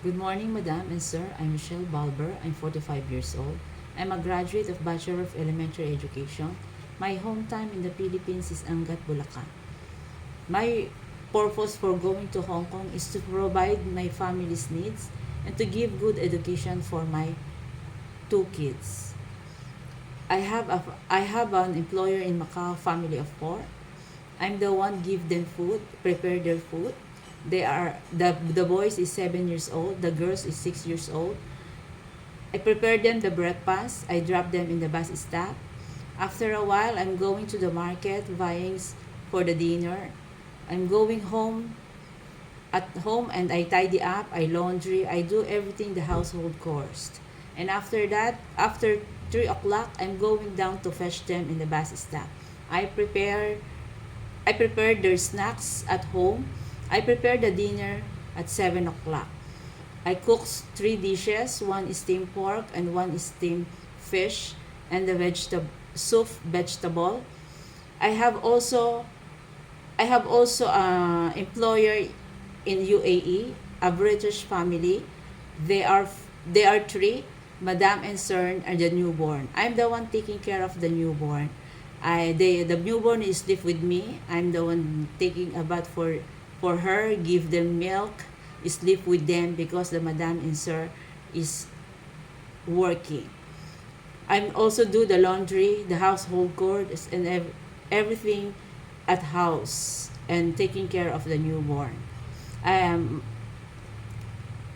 Good morning, Madam and Sir. I'm Michelle Balber. I'm 45 years old. I'm a graduate of Bachelor of Elementary Education. My hometown in the Philippines is Angat, Bulacan. My purpose for going to Hong Kong is to provide my family's needs and to give good education for my two kids. I have an employer in Macau, family of four. I'm the one give them food, prepare their food. The boys is 7 years old, the girls is 6 years old. I prepare them the breakfast. I drop them in the bus stop. After a while, I'm going to the market buying for the dinner. I'm going home at home and I tidy up, I laundry, I do everything the household chores. And after that, after 3 o'clock, I'm going down to fetch them in the bus stop. I prepare I prepare their snacks at home. I prepare the dinner at 7 o'clock. I cook 3 dishes. One is steamed pork and one is steamed fish and the vegetable. I have also I have also a employer in UAE, a British family. They are three, Madam and Sir, and the newborn. I'm the one taking care of the newborn. The newborn is live with me. I'm the one taking a bath for her, give them milk, sleep with them because the Madam and Sir is working. I also do the laundry, the household chores, and everything at house and taking care of the newborn. Um,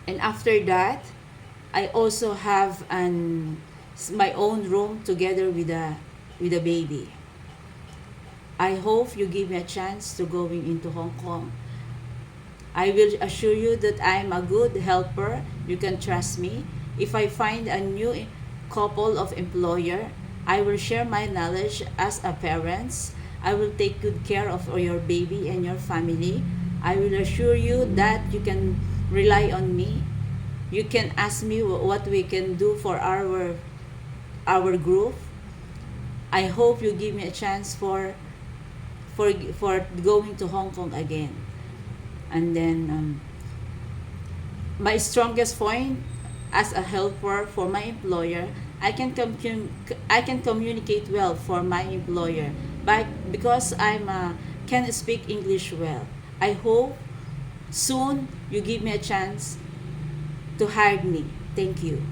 and after that, I also have my own room together with the baby. I hope you give me a chance to going into Hong Kong. I will assure you that I am a good helper. You can trust me. If I find a new couple of employer, I will share my knowledge as a parents. I will take good care of your baby and your family. I will assure you that you can rely on me. You can ask me what we can do for our group. I hope you give me a chance for going to Hong Kong again. And then my strongest point as a helper for my employer, I can communicate well for my employer, but because can speak English well. I hope soon you give me a chance to hire me. Thank you.